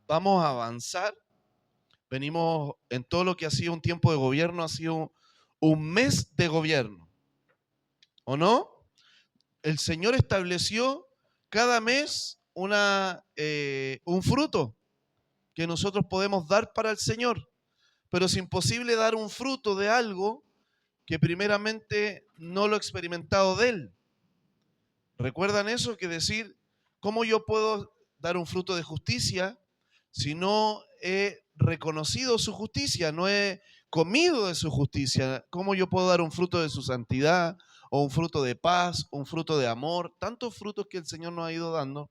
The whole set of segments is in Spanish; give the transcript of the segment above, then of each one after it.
vamos a avanzar. Venimos en todo lo que ha sido un tiempo de gobierno, ha sido un mes de gobierno, ¿o no? El Señor estableció cada mes un fruto que nosotros podemos dar para el Señor, pero es imposible dar un fruto de algo que primeramente no lo he experimentado de Él. ¿Recuerdan eso? Que decir, ¿cómo yo puedo dar un fruto de justicia si no he reconocido su justicia, no he comido de su justicia? ¿Cómo yo puedo dar un fruto de su santidad o un fruto de paz, un fruto de amor? Tantos frutos que el Señor nos ha ido dando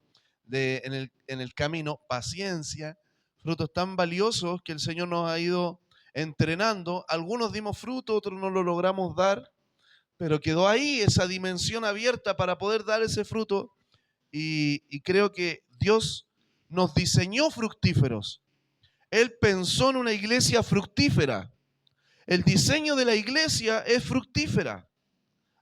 en el camino, paciencia, frutos tan valiosos que el Señor nos ha ido entrenando. Algunos dimos fruto, otros no lo logramos dar, pero quedó ahí esa dimensión abierta para poder dar ese fruto y creo que Dios nos diseñó fructíferos. Él pensó en una iglesia fructífera. El diseño de la iglesia es fructífera.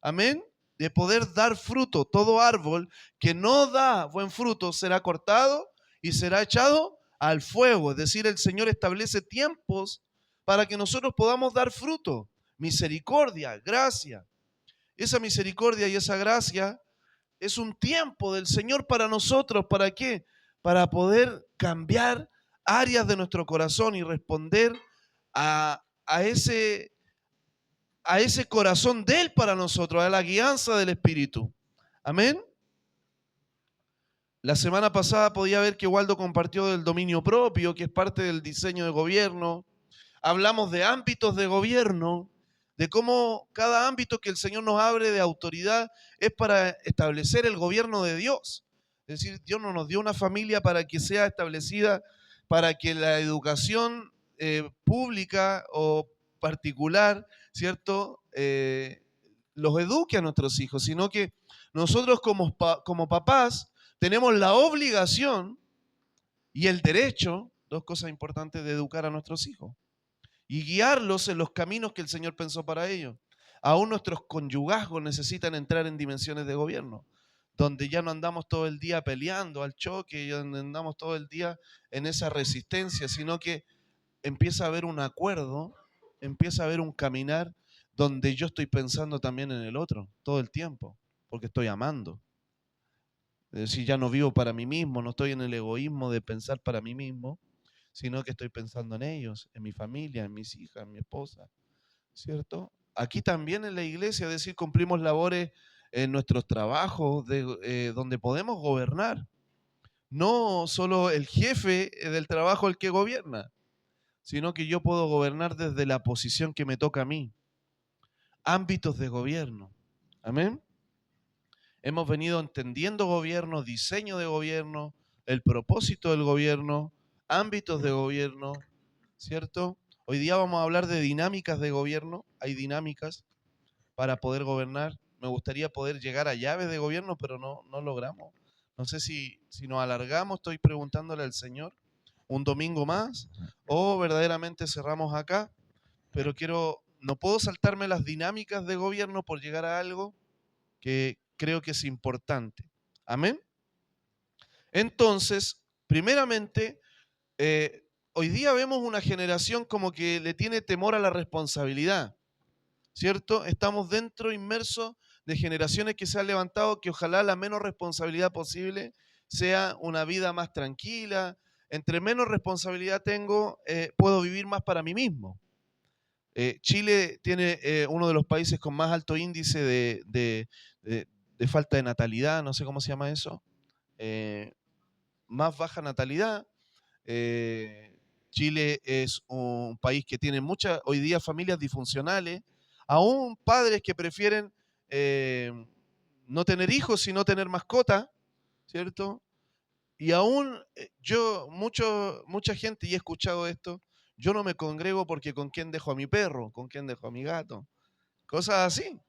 Amén. De poder dar fruto. Todo árbol que no da buen fruto será cortado y será echado al fuego. Es decir, el Señor establece tiempos para que nosotros podamos dar fruto. Misericordia, gracia. Esa misericordia y esa gracia es un tiempo del Señor para nosotros. ¿Para qué? Para poder cambiar áreas de nuestro corazón y responder a ese corazón de Él para nosotros, a la guianza del Espíritu. Amén. La semana pasada podía ver que Waldo compartió del dominio propio, que es parte del diseño de gobierno. Hablamos de ámbitos de gobierno, de cómo cada ámbito que el Señor nos abre de autoridad es para establecer el gobierno de Dios. Es decir, Dios no nos dio una familia para que sea establecida, para que la educación pública o particular, ¿cierto? Los eduque a nuestros hijos, sino que nosotros como papás tenemos la obligación y el derecho, dos cosas importantes, de educar a nuestros hijos y guiarlos en los caminos que el Señor pensó para ellos. Aún nuestros conyugazgos necesitan entrar en dimensiones de gobierno, donde ya no andamos todo el día peleando al choque, ya no andamos todo el día en esa resistencia, sino que empieza a haber un acuerdo, empieza a haber un caminar donde yo estoy pensando también en el otro todo el tiempo, porque estoy amando. Es decir, ya no vivo para mí mismo, no estoy en el egoísmo de pensar para mí mismo, sino que estoy pensando en ellos, en mi familia, en mis hijas, en mi esposa, ¿cierto? Aquí también en la iglesia, es decir, cumplimos labores en nuestros trabajos donde podemos gobernar. No solo el jefe del trabajo el que gobierna, sino que yo puedo gobernar desde la posición que me toca a mí. Ámbitos de gobierno. Amén. Hemos venido entendiendo gobierno, diseño de gobierno, el propósito del gobierno, ámbitos de gobierno, ¿cierto? Hoy día vamos a hablar de dinámicas de gobierno. Hay dinámicas para poder gobernar. Me gustaría poder llegar a llaves de gobierno, pero no logramos. No sé si nos alargamos, estoy preguntándole al Señor un domingo más o verdaderamente cerramos acá, pero no puedo saltarme las dinámicas de gobierno por llegar a algo que creo que es importante. Amén. Entonces, primeramente, hoy día vemos una generación como que le tiene temor a la responsabilidad, ¿cierto? Estamos inmersos de generaciones que se han levantado que ojalá la menos responsabilidad posible sea una vida más tranquila. Entre menos responsabilidad tengo, puedo vivir más para mí mismo. Chile tiene uno de los países con más alto índice de falta de natalidad, no sé cómo se llama eso, más baja natalidad. Chile es un país que tiene muchas, hoy día, familias disfuncionales, aún padres que prefieren no tener hijos, sino tener mascota, ¿cierto? Y aún mucha gente, y he escuchado esto, yo no me congrego porque con quién dejo a mi perro, con quién dejo a mi gato, cosas así,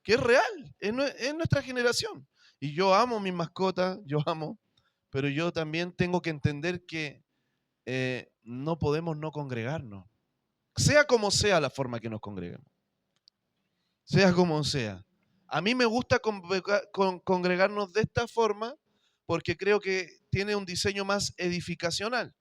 que es real, es nuestra generación. Y yo amo mis mascotas, yo amo, pero yo también tengo que entender que no podemos no congregarnos, sea como sea la forma que nos congreguemos, sea como sea. A mí me gusta congregarnos de esta forma porque creo que tiene un diseño más edificacional.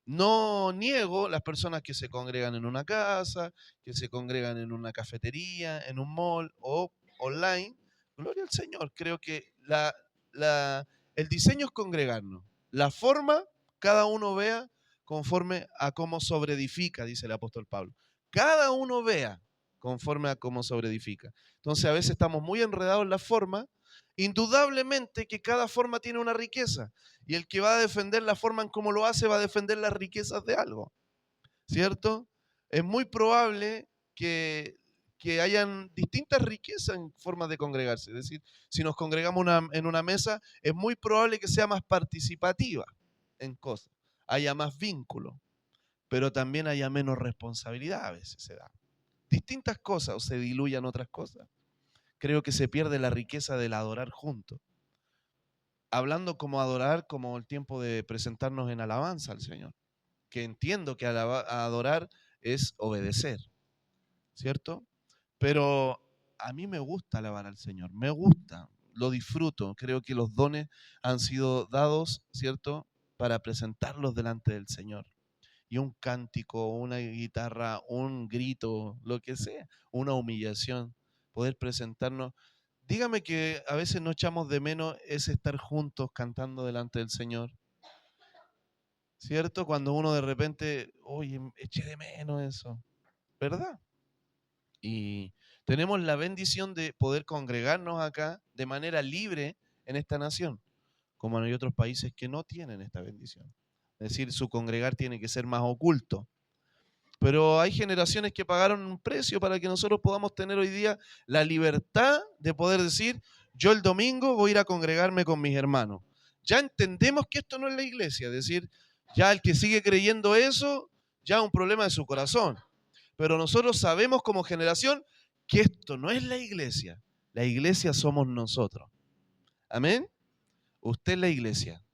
No niego las personas que se congregan en una casa, que se congregan en una cafetería, en un mall o online. Gloria al Señor. Creo que el diseño es congregarnos. La forma, cada uno vea conforme a cómo sobreedifica, dice el apóstol Pablo. Cada uno vea conforme a cómo sobreedifica. Entonces a veces estamos muy enredados en la forma. Indudablemente que cada forma tiene una riqueza. Y el que va a defender la forma en cómo lo hace va a defender las riquezas de algo, ¿cierto? Es muy probable que hayan distintas riquezas en formas de congregarse. Es decir, si nos congregamos en una mesa, es muy probable que sea más participativa en cosas, haya más vínculo, pero también haya menos responsabilidad a veces se da. Distintas cosas o se diluyan otras cosas. Creo que se pierde la riqueza del adorar juntos. Hablando como adorar, como el tiempo de presentarnos en alabanza al Señor. Que entiendo que adorar es obedecer, ¿cierto? Pero a mí me gusta alabar al Señor, me gusta, lo disfruto. Creo que los dones han sido dados, ¿cierto? Para presentarlos delante del Señor. Y un cántico, una guitarra, un grito, lo que sea, una humillación, poder presentarnos. Dígame que a veces no echamos de menos ese estar juntos cantando delante del Señor. ¿Cierto? Cuando uno de repente, oye, eché de menos eso, ¿verdad? Y tenemos la bendición de poder congregarnos acá de manera libre en esta nación, como hay otros países que no tienen esta bendición. Es decir, su congregar tiene que ser más oculto. Pero hay generaciones que pagaron un precio para que nosotros podamos tener hoy día la libertad de poder decir, yo el domingo voy a ir a congregarme con mis hermanos. Ya entendemos que esto no es la iglesia, es decir, ya el que sigue creyendo eso, ya es un problema de su corazón. Pero nosotros sabemos como generación que esto no es la iglesia. La iglesia somos nosotros. Amén. Usted es la iglesia.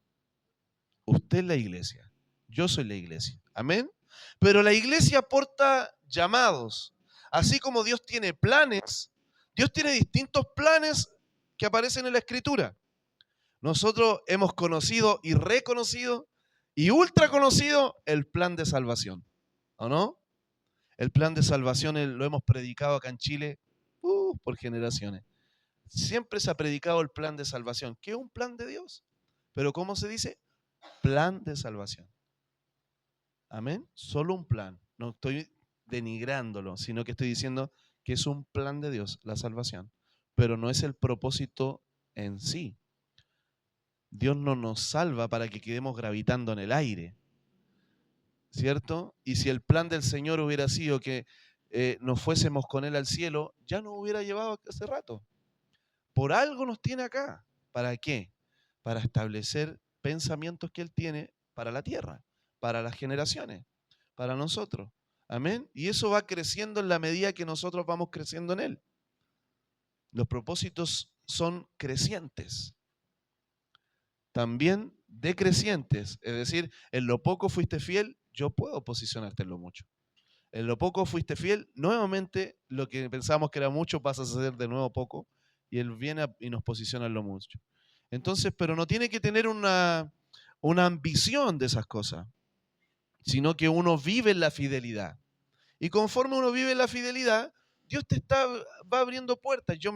Usted es la iglesia. Yo soy la iglesia. Amén. Pero la iglesia aporta llamados. Así como Dios tiene planes, Dios tiene distintos planes que aparecen en la Escritura. Nosotros hemos conocido y reconocido y ultra conocido el plan de salvación. ¿O no? El plan de salvación lo hemos predicado acá en Chile por generaciones. Siempre se ha predicado el plan de salvación, que es un plan de Dios. Pero ¿cómo se dice? Plan de salvación. Amén. Solo un plan. No estoy denigrándolo, sino que estoy diciendo que es un plan de Dios, la salvación. Pero no es el propósito en sí. Dios no nos salva para que quedemos gravitando en el aire, ¿cierto? Y si el plan del Señor hubiera sido que nos fuésemos con Él al cielo, ya nos hubiera llevado hace rato. Por algo nos tiene acá. ¿Para qué? Para establecer pensamientos que Él tiene para la tierra, para las generaciones, para nosotros. Amén. Y eso va creciendo en la medida que nosotros vamos creciendo en Él. Los propósitos son crecientes. También decrecientes. Es decir, en lo poco fuiste fiel, yo puedo posicionarte en lo mucho. En lo poco fuiste fiel, nuevamente lo que pensábamos que era mucho pasa a ser de nuevo poco y Él viene y nos posiciona en lo mucho. Entonces, pero no tiene que tener una ambición de esas cosas, sino que uno vive en la fidelidad. Y conforme uno vive en la fidelidad, Dios va abriendo puertas. Yo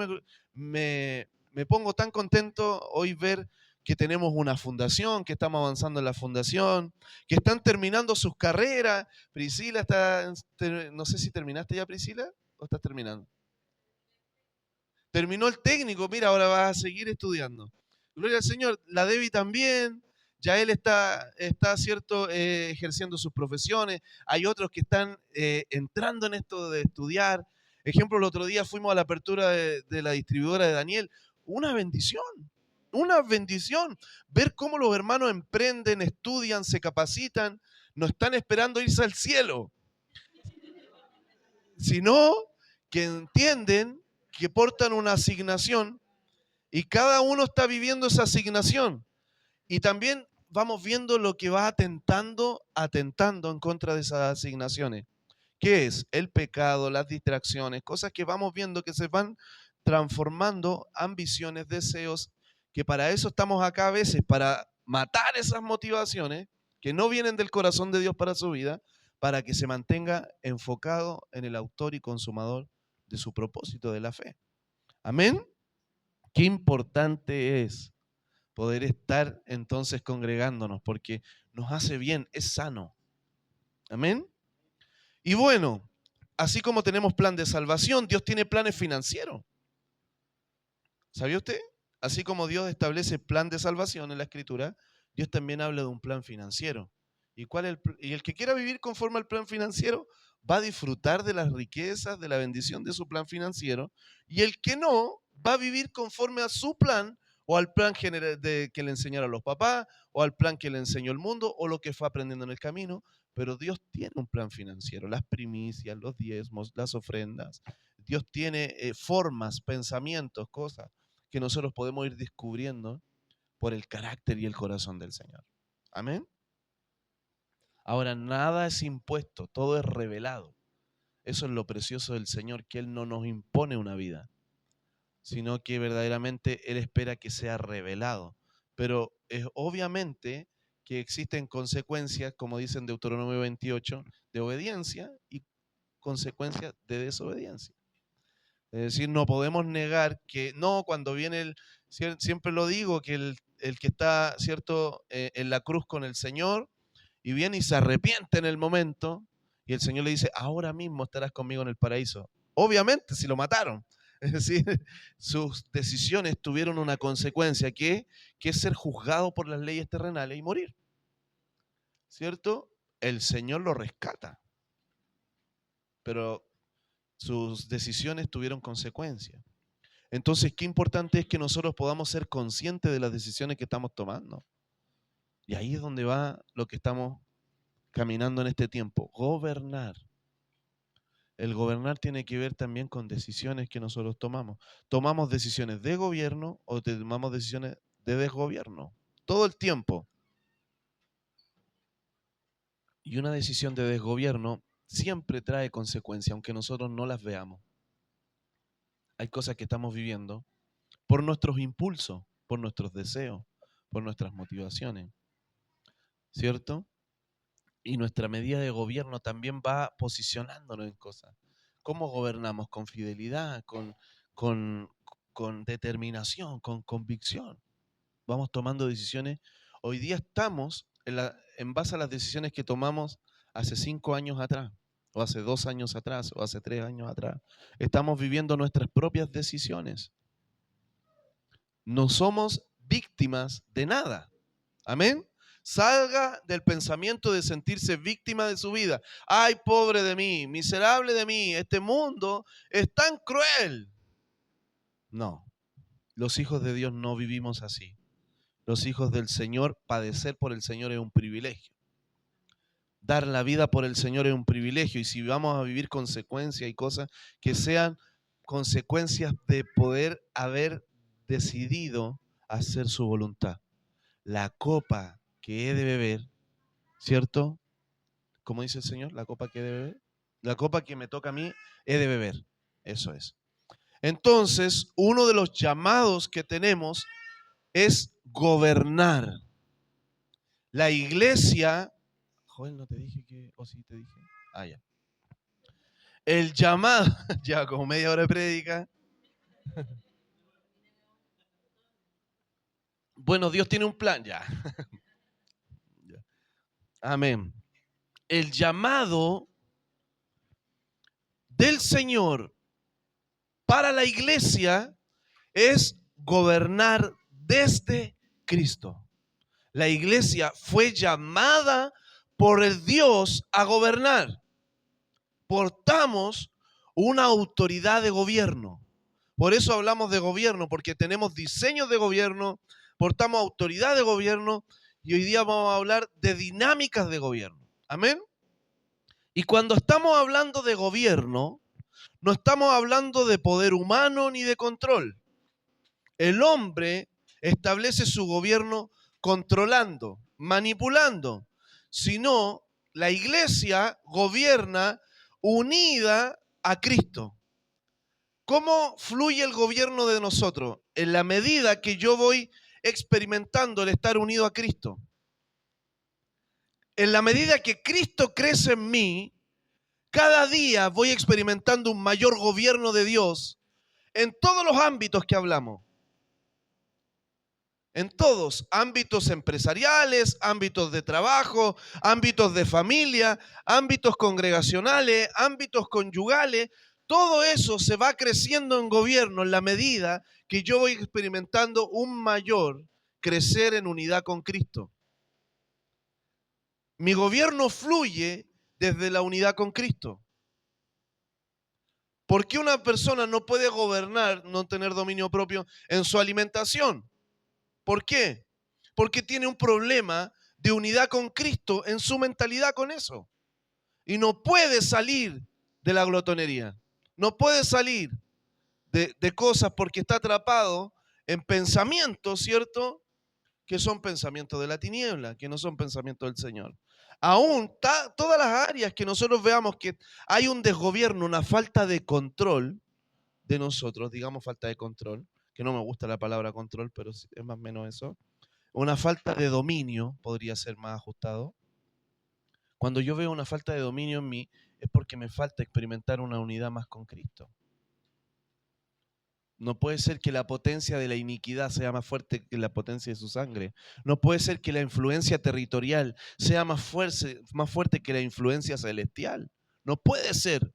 me pongo tan contento hoy ver que tenemos una fundación, que estamos avanzando en la fundación, que están terminando sus carreras. Priscila está, no sé si terminaste ya, Priscila, o estás terminando. Terminó el técnico, mira, ahora vas a seguir estudiando. Gloria al Señor, la Debbie también, ya él está cierto, ejerciendo sus profesiones. Hay otros que están entrando en esto de estudiar. Ejemplo, el otro día fuimos a la apertura de la distribuidora de Daniel. Una bendición. Ver cómo los hermanos emprenden, estudian, se capacitan, no están esperando irse al cielo, sino que entienden que portan una asignación y cada uno está viviendo esa asignación. Y también vamos viendo lo que va atentando en contra de esas asignaciones. ¿Qué es? El pecado, las distracciones, cosas que vamos viendo que se van transformando, ambiciones, deseos, que para eso estamos acá a veces, para matar esas motivaciones, que no vienen del corazón de Dios para su vida, para que se mantenga enfocado en el autor y consumador de su propósito de la fe. Amén. Qué importante es poder estar entonces congregándonos, porque nos hace bien, es sano. Amén. Y bueno, así como tenemos plan de salvación, Dios tiene planes financieros. ¿Sabía usted? Así como Dios establece plan de salvación en la Escritura, Dios también habla de un plan financiero. Y el que quiera vivir conforme al plan financiero va a disfrutar de las riquezas, de la bendición de su plan financiero. Y el que no, va a vivir conforme a su plan o al plan general que le enseñaron los papás, o al plan que le enseñó el mundo, o lo que fue aprendiendo en el camino. Pero Dios tiene un plan financiero, las primicias, los diezmos, las ofrendas. Dios tiene formas, pensamientos, cosas que nosotros podemos ir descubriendo por el carácter y el corazón del Señor. Amén. Ahora, nada es impuesto, todo es revelado. Eso es lo precioso del Señor, que Él no nos impone una vida, sino que verdaderamente Él espera que sea revelado. Pero es obviamente que existen consecuencias, como dice en Deuteronomio 28, de obediencia y consecuencias de desobediencia. Es decir, no podemos negar que no, cuando viene siempre lo digo, que el que está, ¿cierto?, en la cruz con el Señor y viene y se arrepiente en el momento y el Señor le dice, ahora mismo estarás conmigo en el paraíso. Obviamente, si lo mataron. Es decir, sus decisiones tuvieron una consecuencia que es ser juzgado por las leyes terrenales y morir. ¿Cierto? El Señor lo rescata. Pero sus decisiones tuvieron consecuencias. Entonces, qué importante es que nosotros podamos ser conscientes de las decisiones que estamos tomando. Y ahí es donde va lo que estamos caminando en este tiempo, gobernar. El gobernar tiene que ver también con decisiones que nosotros tomamos. Tomamos decisiones de gobierno o tomamos decisiones de desgobierno. Todo el tiempo. Y una decisión de desgobierno siempre trae consecuencias, aunque nosotros no las veamos. Hay cosas que estamos viviendo por nuestros impulsos, por nuestros deseos, por nuestras motivaciones, ¿cierto? Y nuestra medida de gobierno también va posicionándonos en cosas. ¿Cómo gobernamos? Con fidelidad, con, con determinación, con convicción. Vamos tomando decisiones. Hoy día estamos en base a las decisiones que tomamos hace 5 años atrás, o hace 2 años atrás, o hace 3 años atrás. Estamos viviendo nuestras propias decisiones. No somos víctimas de nada. Amén. Salga del pensamiento de sentirse víctima de su vida. Ay, pobre de mí, miserable de mí, este mundo es tan cruel. No, los hijos de Dios no vivimos así. Los hijos del Señor, padecer por el Señor es un privilegio. Dar la vida por el Señor es un privilegio. Y si vamos a vivir consecuencias y cosas que sean consecuencias de poder haber decidido hacer su voluntad. La copa que he de beber, ¿cierto? ¿Cómo dice el Señor? La copa que he de beber. La copa que me toca a mí he de beber. Eso es. Entonces, uno de los llamados que tenemos es gobernar. La iglesia... Joel, ¿no te dije que...? ¿O sí te dije? Ah, ya. El llamado... Ya como media hora de prédica. Bueno, Dios tiene un plan ya. Amén. El llamado del Señor para la iglesia es gobernar desde Cristo. La iglesia fue llamada por el Dios a gobernar. Portamos una autoridad de gobierno. Por eso hablamos de gobierno, porque tenemos diseños de gobierno, portamos autoridad de gobierno y hoy día vamos a hablar de dinámicas de gobierno. Amén. Y cuando estamos hablando de gobierno, no estamos hablando de poder humano ni de control. El hombre establece su gobierno controlando, manipulando, sino la iglesia gobierna unida a Cristo. ¿Cómo fluye el gobierno de nosotros? En la medida que yo voy experimentando el estar unido a Cristo. En la medida que Cristo crece en mí, cada día voy experimentando un mayor gobierno de Dios en todos los ámbitos que hablamos. En todos, ámbitos empresariales, ámbitos de trabajo, ámbitos de familia, ámbitos congregacionales, ámbitos conyugales. Todo eso se va creciendo en gobierno en la medida que yo voy experimentando un mayor crecer en unidad con Cristo. Mi gobierno fluye desde la unidad con Cristo. ¿Por qué una persona no puede gobernar, no tener dominio propio en su alimentación? ¿Por qué? Porque tiene un problema de unidad con Cristo en su mentalidad con eso. Y no puede salir de la glotonería. No puede salir de cosas porque está atrapado en pensamientos, ¿cierto? Que son pensamientos de la tiniebla, que no son pensamientos del Señor. Aún todas las áreas que nosotros veamos que hay un desgobierno, una falta de control de nosotros, digamos falta de control, que no me gusta la palabra control, pero es más o menos eso. Una falta de dominio podría ser más ajustado. Cuando yo veo una falta de dominio en mí, es porque me falta experimentar una unidad más con Cristo. No puede ser que la potencia de la iniquidad sea más fuerte que la potencia de su sangre. No puede ser que la influencia territorial sea más fuerte que la influencia celestial. No puede ser.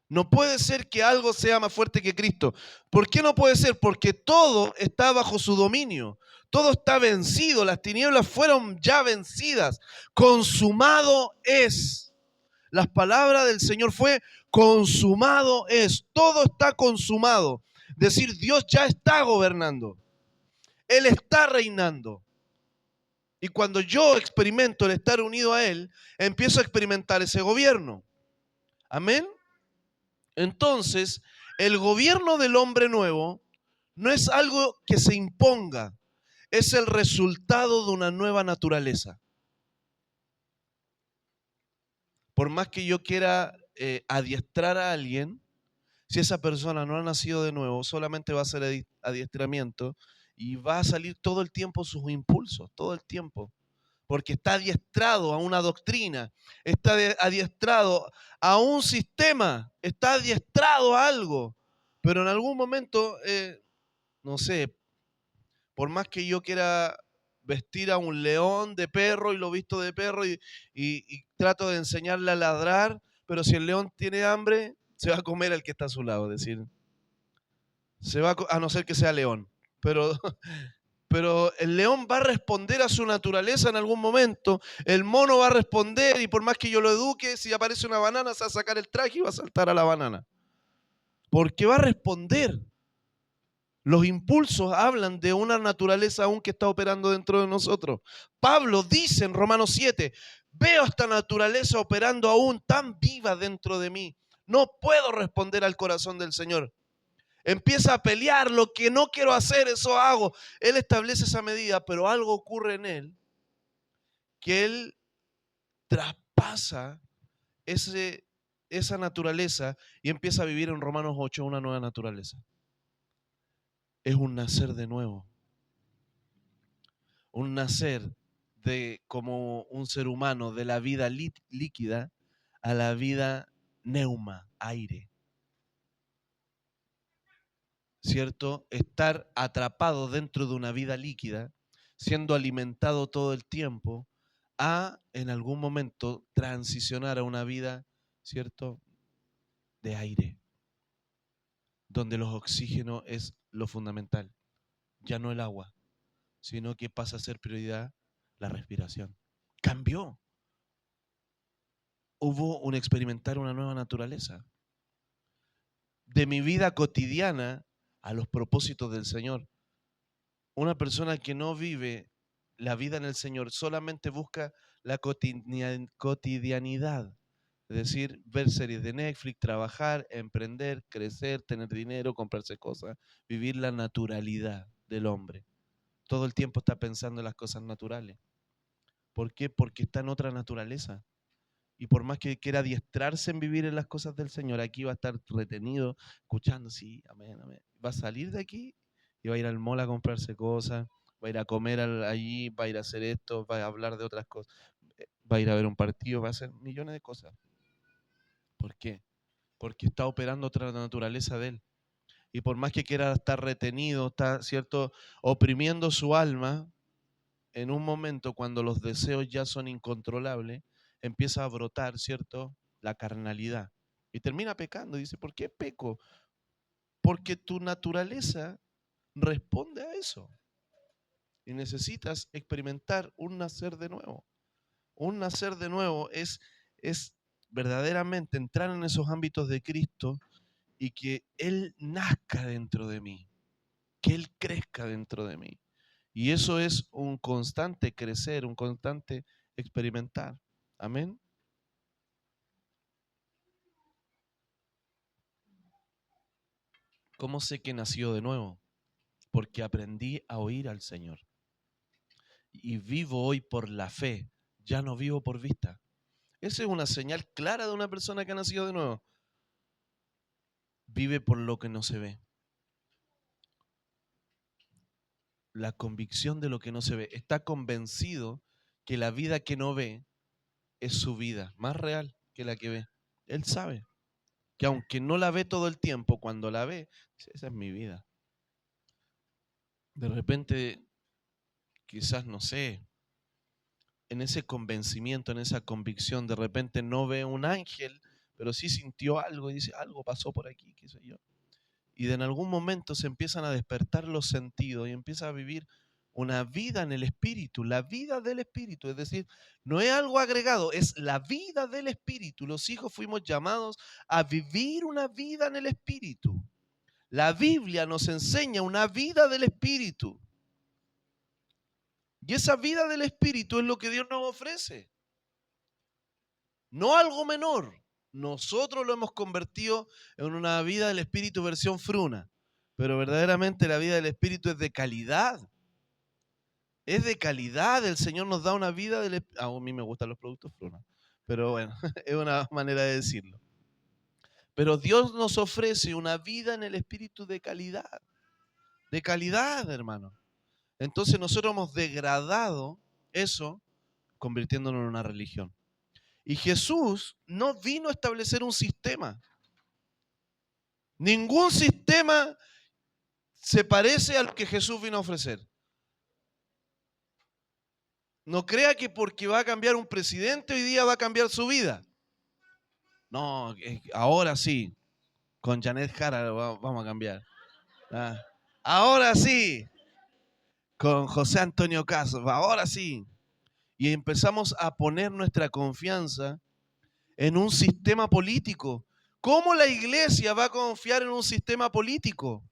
No puede ser que algo sea más fuerte que Cristo. ¿Por qué no puede ser? Porque todo está bajo su dominio. Todo está vencido. Las tinieblas fueron ya vencidas. Consumado es. Las palabras del Señor fue consumado es. Todo está consumado. Es decir, Dios ya está gobernando. Él está reinando. Y cuando yo experimento el estar unido a Él, empiezo a experimentar ese gobierno. Amén. Entonces, el gobierno del hombre nuevo no es algo que se imponga, es el resultado de una nueva naturaleza. Por más que yo quiera adiestrar a alguien, si esa persona no ha nacido de nuevo, solamente va a ser adiestramiento y va a salir todo el tiempo sus impulsos, todo el tiempo. Porque está adiestrado a una doctrina, está adiestrado a un sistema, está adiestrado a algo. Pero en algún momento, no sé, por más que yo quiera vestir a un león de perro y lo visto de perro y trato de enseñarle a ladrar, pero si el león tiene hambre, se va a comer al que está a su lado, es decir, a no ser que sea león. Pero Pero el león va a responder a su naturaleza en algún momento, el mono va a responder y por más que yo lo eduque, si aparece una banana, se va a sacar el traje y va a saltar a la banana. Porque va a responder. Los impulsos hablan de una naturaleza aún que está operando dentro de nosotros. Pablo dice en Romanos 7, veo esta naturaleza operando aún tan viva dentro de mí. No puedo responder al corazón del Señor. Empieza a pelear, lo que no quiero hacer, eso hago. Él establece esa medida, pero algo ocurre en él, que él traspasa esa naturaleza y empieza a vivir en Romanos 8 una nueva naturaleza. Es un nacer de nuevo. Un nacer de como un ser humano de la vida líquida a la vida neuma, aire. ¿Cierto? Estar atrapado dentro de una vida líquida, siendo alimentado todo el tiempo, a en algún momento transicionar a una vida, ¿cierto?, de aire, donde los oxígenos es lo fundamental, ya no el agua, sino que pasa a ser prioridad la respiración. Cambió. Hubo un experimentar una nueva naturaleza. De mi vida cotidiana a los propósitos del Señor. Una persona que no vive la vida en el Señor solamente busca la cotidianidad. Es decir, ver series de Netflix, trabajar, emprender, crecer, tener dinero, comprarse cosas, vivir la naturalidad del hombre. Todo el tiempo está pensando en las cosas naturales. ¿Por qué? Porque está en otra naturaleza. Y por más que quiera adiestrarse en vivir en las cosas del Señor, aquí va a estar retenido, escuchando, sí, amén, amén. Va a salir de aquí y va a ir al mall a comprarse cosas, va a ir a comer allí, va a ir a hacer esto, va a hablar de otras cosas. va a ir a ver un partido, va a hacer millones de cosas. ¿Por qué? Porque está operando otra naturaleza de él. Y por más que quiera estar retenido, está, ¿cierto?, oprimiendo su alma, en un momento cuando los deseos ya son incontrolables, empieza a brotar, ¿cierto?, la carnalidad. Y termina pecando. Y dice, ¿por qué peco? Porque tu naturaleza responde a eso. Y necesitas experimentar un nacer de nuevo. Un nacer de nuevo es verdaderamente entrar en esos ámbitos de Cristo y que Él nazca dentro de mí, que Él crezca dentro de mí. Y eso es un constante crecer, un constante experimentar. Amén. ¿Cómo sé que nació de nuevo? Porque aprendí a oír al Señor. Y vivo hoy por la fe, ya no vivo por vista. Esa es una señal clara de una persona que ha nacido de nuevo. Vive por lo que no se ve. La convicción de lo que no se ve. Está convencido que la vida que no ve es su vida, más real que la que ve. Él sabe que aunque no la ve todo el tiempo, cuando la ve, dice, esa es mi vida. De repente, quizás, no sé, en ese convencimiento, en esa convicción, de repente no ve un ángel, pero sí sintió algo y dice, algo pasó por aquí, qué sé yo. Y en algún momento se empiezan a despertar los sentidos y empieza a vivir una vida en el Espíritu, la vida del Espíritu. Es decir, no es algo agregado, es la vida del Espíritu. Los hijos fuimos llamados a vivir una vida en el Espíritu. La Biblia nos enseña una vida del Espíritu. Y esa vida del Espíritu es lo que Dios nos ofrece. No algo menor. Nosotros lo hemos convertido en una vida del Espíritu versión fruna. Pero verdaderamente la vida del Espíritu es de calidad. Es de calidad. El Señor nos da una vida del Espíritu. A mí me gustan los productos fruna. Pero bueno, es una manera de decirlo. Pero Dios nos ofrece una vida en el Espíritu de calidad. De calidad, hermano. Entonces nosotros hemos degradado eso convirtiéndonos en una religión. Y Jesús no vino a establecer un sistema. Ningún sistema se parece a lo que Jesús vino a ofrecer. No crea que porque va a cambiar un presidente hoy día va a cambiar su vida. No, ahora sí, con Janet Jara vamos a cambiar. Ah, ahora sí, con José Antonio Caso, ahora sí. Y empezamos a poner nuestra confianza en un sistema político. ¿Cómo la iglesia va a confiar en un sistema político?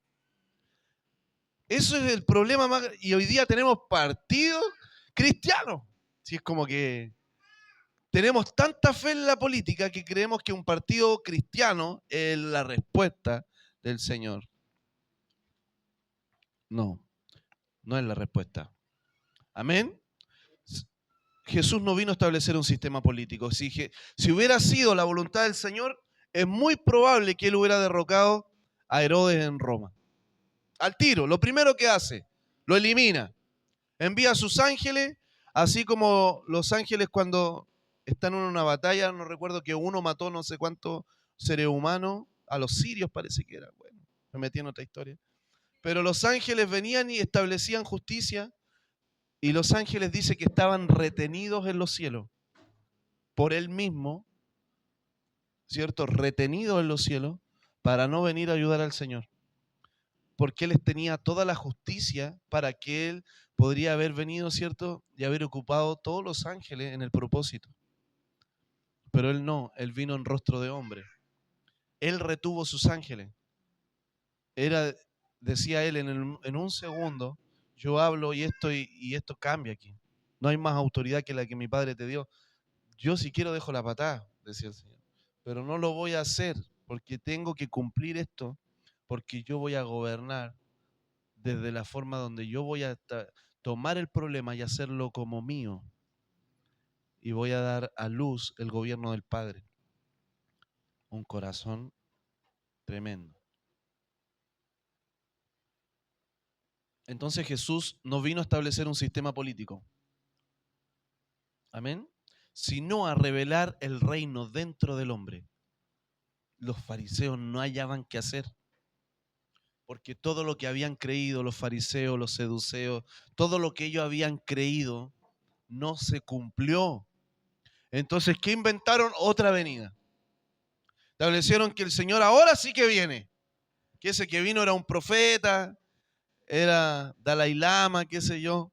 Eso es el problema más grande. Y hoy día tenemos partidos cristianos. Si es como que tenemos tanta fe en la política que creemos que un partido cristiano es la respuesta del Señor. No, no es la respuesta. Amén. Jesús no vino a establecer un sistema político. Si hubiera sido la voluntad del Señor, es muy probable que él hubiera derrocado a Herodes en Roma. Al tiro, lo primero que hace, lo elimina. Envía a sus ángeles, así como los ángeles cuando están en una batalla, no recuerdo que uno mató no sé cuántos seres humanos, a los sirios parece que era. Bueno, me metí en otra historia. Pero los ángeles venían y establecían justicia, y los ángeles dice que estaban retenidos en los cielos por él mismo, ¿cierto? Retenidos en los cielos para no venir a ayudar al Señor. Porque él les tenía toda la justicia para que él podría haber venido, ¿cierto? Y haber ocupado todos los ángeles en el propósito. Pero él no, él vino en rostro de hombre. Él retuvo sus ángeles. Decía él, en un segundo, yo hablo y esto cambia aquí. No hay más autoridad que la que mi padre te dio. Yo si quiero dejo la patada, decía el Señor. Pero no lo voy a hacer porque tengo que cumplir esto, porque yo voy a gobernar desde la forma donde yo voy a tomar el problema y hacerlo como mío. Y voy a dar a luz el gobierno del Padre. Un corazón tremendo. Entonces Jesús no vino a establecer un sistema político. Amén. sino a revelar el reino dentro del hombre. Los fariseos no hallaban qué hacer, porque todo lo que habían creído los fariseos, los seduceos, todo lo que ellos habían creído no se cumplió. Entonces, ¿qué inventaron? Otra venida. Establecieron que el Señor ahora sí que viene, que ese que vino era un profeta, era Dalai Lama, qué sé yo.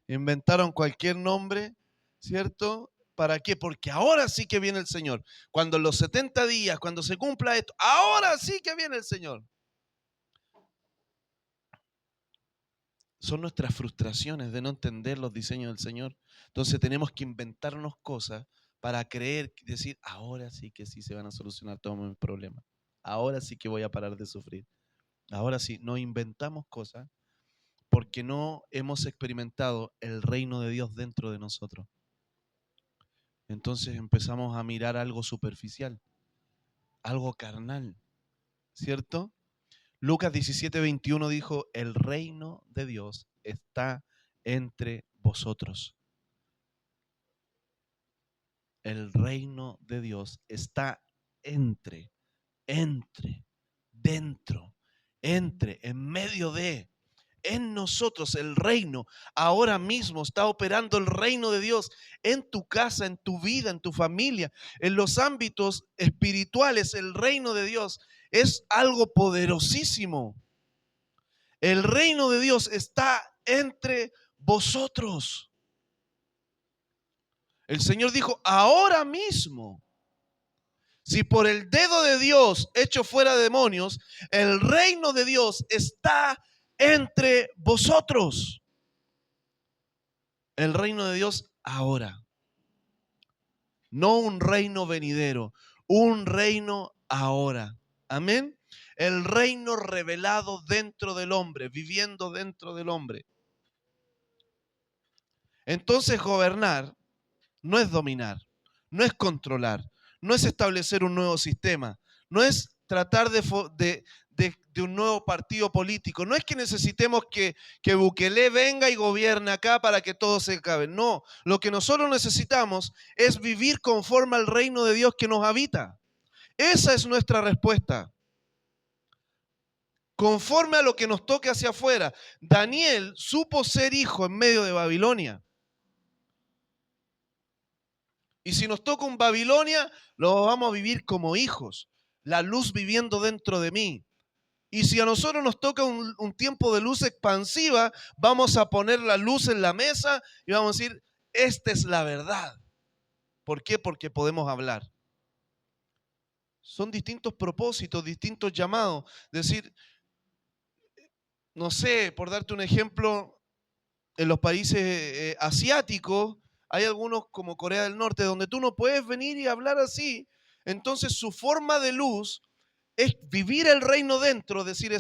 Inventaron cualquier nombre, ¿cierto? ¿Para qué? Porque ahora sí que viene el Señor. Cuando los 70 días, cuando se cumpla esto, ahora sí que viene el Señor. Son nuestras frustraciones de no entender los diseños del Señor. Entonces tenemos que inventarnos cosas para creer, decir, ahora sí que sí se van a solucionar todos mis problemas. Ahora sí que voy a parar de sufrir. Ahora sí, nos inventamos cosas porque no hemos experimentado el reino de Dios dentro de nosotros. Entonces empezamos a mirar algo superficial, algo carnal, ¿cierto? Lucas 17:21 dijo, el reino de Dios está entre vosotros. El reino de Dios está dentro, en medio de, en nosotros. El reino ahora mismo está operando el reino de Dios en tu casa, en tu vida, en tu familia, en los ámbitos espirituales. El reino de Dios es algo poderosísimo. El reino de Dios está entre vosotros. El Señor dijo, ahora mismo, si por el dedo de Dios echo fuera demonios, el reino de Dios está entre vosotros. El reino de Dios ahora. No un reino venidero, un reino ahora. Amén. El reino revelado dentro del hombre, viviendo dentro del hombre. Entonces gobernar no es dominar, no es controlar, no es establecer un nuevo sistema, no es tratar de un nuevo partido político, no es que necesitemos que Bukele venga y gobierne acá para que todo se acabe. No, lo que nosotros necesitamos es vivir conforme al reino de Dios que nos habita. Esa es nuestra respuesta. Conforme a lo que nos toque hacia afuera. Daniel supo ser hijo en medio de Babilonia. Y si nos toca un Babilonia, lo vamos a vivir como hijos, la luz viviendo dentro de mí. Y si a nosotros nos toca un tiempo de luz expansiva, vamos a poner la luz en la mesa y vamos a decir, esta es la verdad. ¿Por qué? Porque podemos hablar. Son distintos propósitos, distintos llamados. Decir, no sé, por darte un ejemplo, en los países asiáticos, hay algunos como Corea del Norte, donde tú no puedes venir y hablar así. Entonces su forma de luz es vivir el reino dentro, decir,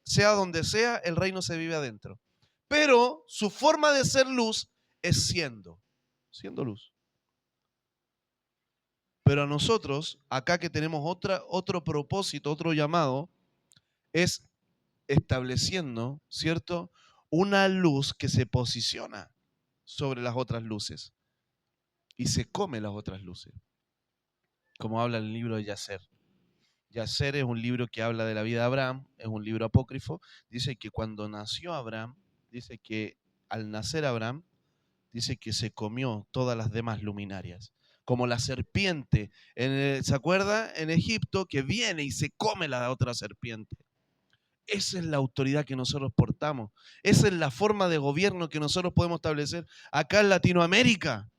sea donde sea, el reino se vive adentro. Pero su forma de ser luz es siendo luz. Pero a nosotros, acá que tenemos otro propósito, otro llamado, es estableciendo, ¿cierto? Una luz que se posiciona sobre las otras luces y se come las otras luces, como habla el libro de Yacer. Yacer es un libro que habla de la vida de Abraham, es un libro apócrifo. Dice que cuando nació Abraham, dice que al nacer Abraham, dice que se comió todas las demás luminarias. Como la serpiente, ¿se acuerda? En Egipto, que viene y se come la otra serpiente. Esa es la autoridad que nosotros portamos. Esa es la forma de gobierno que nosotros podemos establecer acá en Latinoamérica.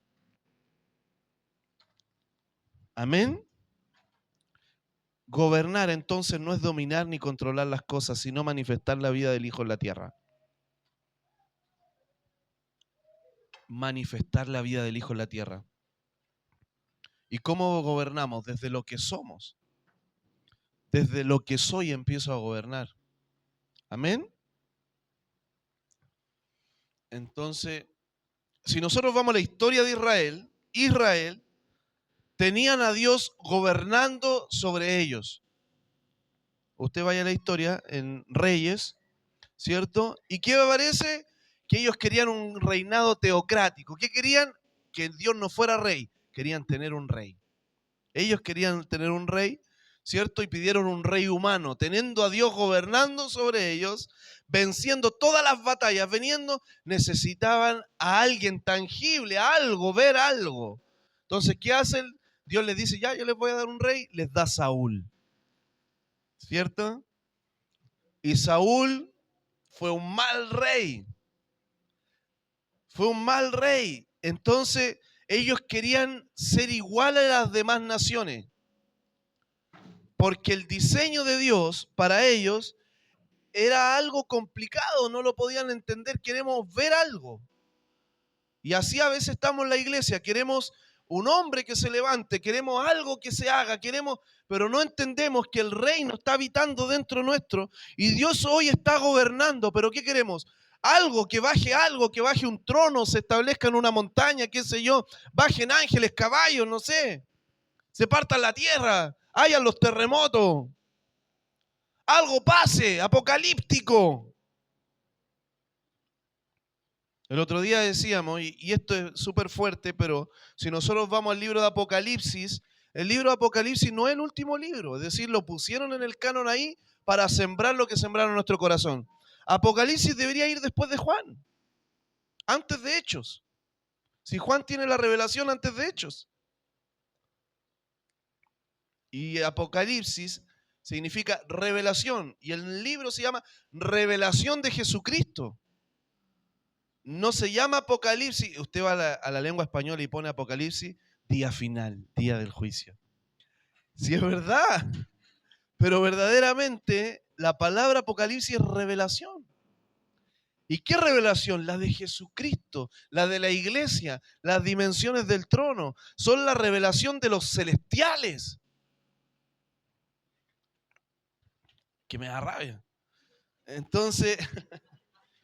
Amén. Gobernar entonces no es dominar ni controlar las cosas, sino manifestar la vida del Hijo en la tierra. Manifestar la vida del Hijo en la tierra. ¿Y cómo gobernamos? Desde lo que somos. Desde lo que soy empiezo a gobernar. Amén. Entonces, si nosotros vamos a la historia de Israel tenían a Dios gobernando sobre ellos. Usted vaya a la historia en Reyes, ¿cierto? ¿Y qué me parece? Que ellos querían un reinado teocrático. ¿Qué querían? que Dios no fuera rey, querían tener un rey. Ellos querían tener un rey, ¿cierto? Y pidieron un rey humano, teniendo a Dios gobernando sobre ellos, venciendo todas las batallas, necesitaban a alguien tangible, a algo, ver algo. Entonces, ¿qué hacen? Dios les dice, ya, yo les voy a dar un rey, les da Saúl, ¿cierto? Y Saúl fue un mal rey. Fue un mal rey. Entonces, ellos querían ser igual a las demás naciones. Porque el diseño de Dios para ellos era algo complicado, no lo podían entender. Queremos ver algo. Y así a veces estamos en la iglesia, queremos un hombre que se levante, queremos algo que se haga, pero no entendemos que el reino está habitando dentro nuestro y Dios hoy está gobernando. ¿Pero qué queremos? Algo, que baje un trono, se establezca en una montaña, qué sé yo, bajen ángeles, caballos, no sé, se parta la tierra, hayan los terremotos, algo pase, apocalíptico. El otro día decíamos, y esto es súper fuerte, pero si nosotros vamos al libro de Apocalipsis, el libro de Apocalipsis no es el último libro, es decir, lo pusieron en el canon ahí para sembrar lo que sembraron en nuestro corazón. Apocalipsis debería ir después de Juan, antes de Hechos. Si Juan tiene la revelación antes de Hechos. Y Apocalipsis significa revelación, y el libro se llama Revelación de Jesucristo. No se llama Apocalipsis. Usted va a la lengua española y pone Apocalipsis, día final, día del juicio. Sí, es verdad. Pero verdaderamente la palabra Apocalipsis es revelación. ¿Y qué revelación? La de Jesucristo, la de la iglesia, las dimensiones del trono. Son la revelación de los celestiales. Que me da rabia. Entonces,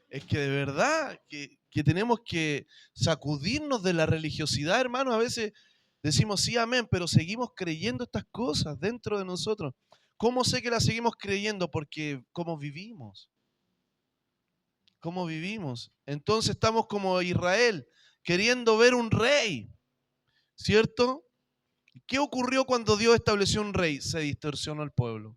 es que de verdad que tenemos que sacudirnos de la religiosidad, hermano. A veces decimos sí, amén, pero seguimos creyendo estas cosas dentro de nosotros. ¿Cómo sé que las seguimos creyendo? Porque cómo vivimos. ¿Cómo vivimos? Entonces estamos como Israel, queriendo ver un rey, ¿cierto? ¿Qué ocurrió cuando Dios estableció un rey? Se distorsionó el pueblo.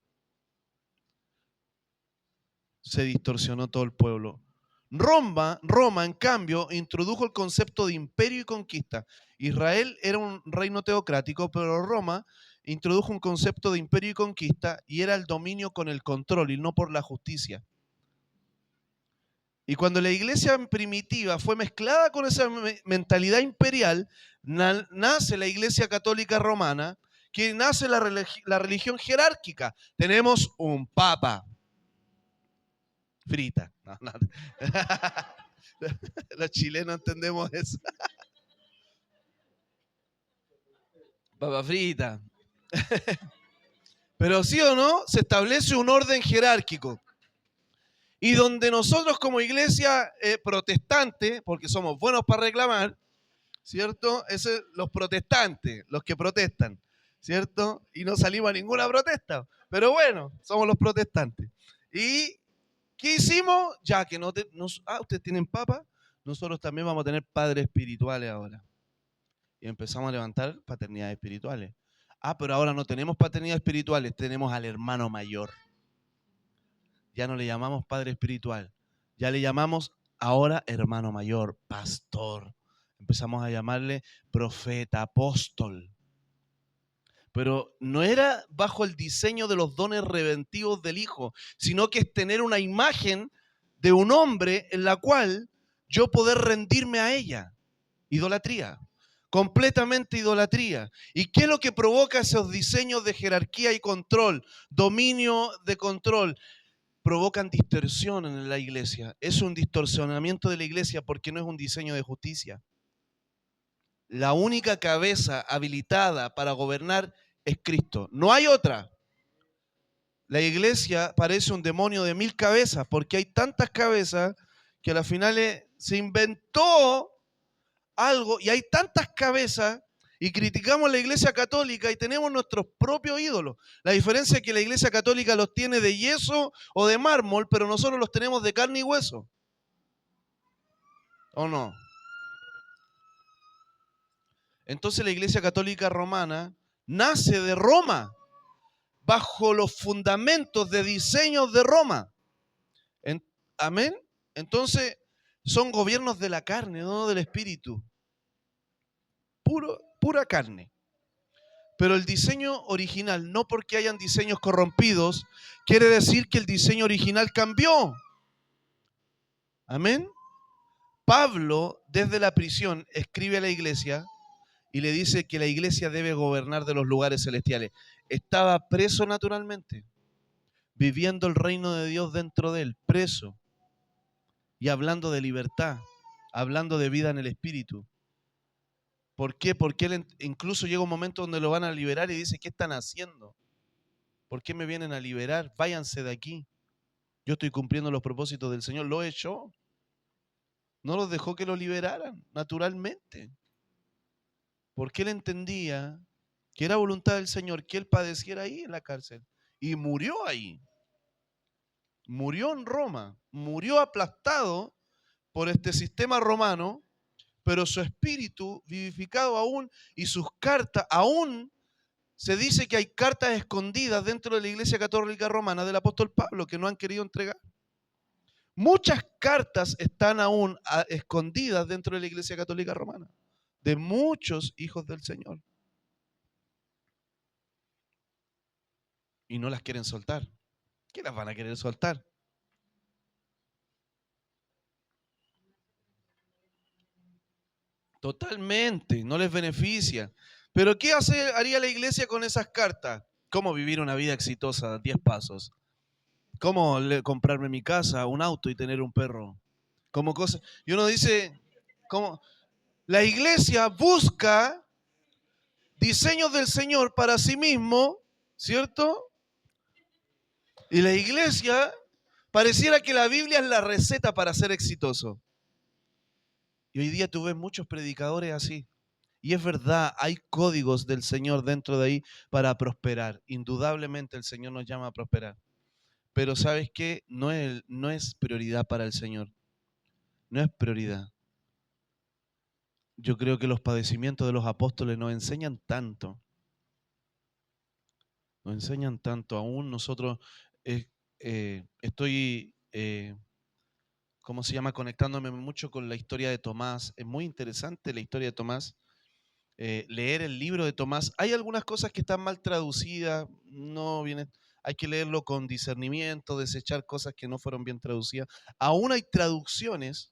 Se distorsionó todo el pueblo. Roma, en cambio, introdujo el concepto de imperio y conquista. Israel era un reino teocrático, pero Roma introdujo un concepto de imperio y conquista y era el dominio con el control y no por la justicia. Y cuando la iglesia primitiva fue mezclada con esa mentalidad imperial, nace la iglesia católica romana, que nace la religión jerárquica. Tenemos un papa. Frita. No, no. Los chilenos entendemos eso. Papa frita. Pero sí o no, se establece un orden jerárquico. Y donde nosotros como iglesia protestante, porque somos buenos para reclamar, ¿cierto? Los protestantes, los que protestan, ¿cierto? Y no salimos a ninguna protesta. Pero bueno, somos los protestantes. ¿Y qué hicimos? Ya que ustedes tienen papa, nosotros también vamos a tener padres espirituales ahora. Y empezamos a levantar paternidades espirituales. Pero ahora no tenemos paternidades espirituales, tenemos al hermano mayor. Ya no le llamamos padre espiritual, ya le llamamos ahora hermano mayor, pastor. Empezamos a llamarle profeta, apóstol. Pero no era bajo el diseño de los dones redentivos del Hijo, sino que es tener una imagen de un hombre en la cual yo poder rendirme a ella. Idolatría, completamente idolatría. ¿Y qué es lo que provoca esos diseños de jerarquía y control, dominio de control? Provocan distorsión en la iglesia. Es un distorsionamiento de la iglesia porque no es un diseño de justicia. La única cabeza habilitada para gobernar es Cristo. No hay otra. La iglesia parece un demonio de 1000 cabezas porque hay tantas cabezas que a las finales se inventó algo y hay tantas cabezas y criticamos la iglesia católica y tenemos nuestros propios ídolos. La diferencia es que la iglesia católica los tiene de yeso o de mármol, pero nosotros los tenemos de carne y hueso. ¿O no? Entonces la Iglesia Católica Romana nace de Roma, bajo los fundamentos de diseños de Roma. Amén. Entonces son gobiernos de la carne, no del espíritu. Pura carne. Pero el diseño original, no porque hayan diseños corrompidos, quiere decir que el diseño original cambió. Amén. Pablo, desde la prisión, escribe a la iglesia y le dice que la iglesia debe gobernar de los lugares celestiales. Estaba preso naturalmente, viviendo el reino de Dios dentro de él, preso, y hablando de libertad, hablando de vida en el espíritu. ¿Por qué? Porque él incluso llega un momento donde lo van a liberar y dice, ¿qué están haciendo? ¿Por qué me vienen a liberar? Váyanse de aquí. Yo estoy cumpliendo los propósitos del Señor. Lo echó. No los dejó que lo liberaran naturalmente. Porque él entendía que era voluntad del Señor que él padeciera ahí en la cárcel. Y murió ahí. Murió en Roma. Murió aplastado por este sistema romano, pero su espíritu vivificado aún y sus cartas aún. Se dice que hay cartas escondidas dentro de la Iglesia Católica Romana del apóstol Pablo que no han querido entregar. Muchas cartas están aún escondidas dentro de la Iglesia Católica Romana, de muchos hijos del Señor. Y no las quieren soltar. ¿Qué las van a querer soltar? Totalmente, no les beneficia. Pero ¿qué haría la iglesia con esas cartas? ¿Cómo vivir una vida exitosa? 10 pasos. ¿Cómo comprarme mi casa, un auto y tener un perro? Como cosas. Y uno dice, ¿cómo? La iglesia busca diseños del Señor para sí mismo, ¿cierto? Y la iglesia pareciera que la Biblia es la receta para ser exitoso. Y hoy día tú ves muchos predicadores así. Y es verdad, hay códigos del Señor dentro de ahí para prosperar. Indudablemente el Señor nos llama a prosperar. Pero ¿sabes qué? No es prioridad para el Señor. No es prioridad. Yo creo que los padecimientos de los apóstoles nos enseñan tanto. Nos enseñan tanto. Aún nosotros estoy, ¿cómo se llama? Conectándome mucho con la historia de Tomás. Es muy interesante la historia de Tomás. Leer el libro de Tomás. Hay algunas cosas que están mal traducidas, no vienen, hay que leerlo con discernimiento, desechar cosas que no fueron bien traducidas. Aún hay traducciones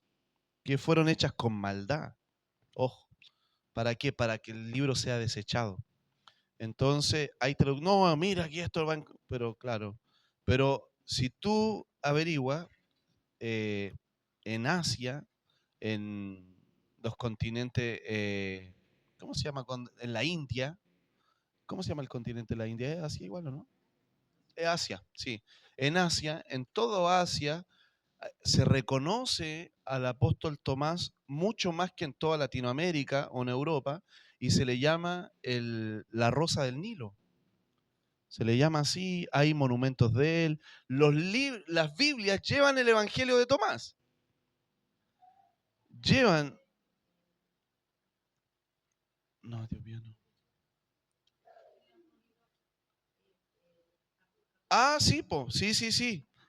que fueron hechas con maldad. Ojo, ¿para qué? Para que el libro sea desechado. Entonces, hay no, mira, aquí esto va pero claro, pero si tú averiguas, en Asia, en los continentes, ¿cómo se llama? En la India. ¿Cómo se llama el continente de la India? ¿Es Asia igual o no? Es Asia, sí. En Asia, en todo Asia, se reconoce al apóstol Tomás mucho más que en toda Latinoamérica o en Europa, y se le llama la Rosa del Nilo. Se le llama así, hay monumentos de él. Las Biblias llevan el Evangelio de Tomás. Llevan... No, Dios mío, no. Ah, sí,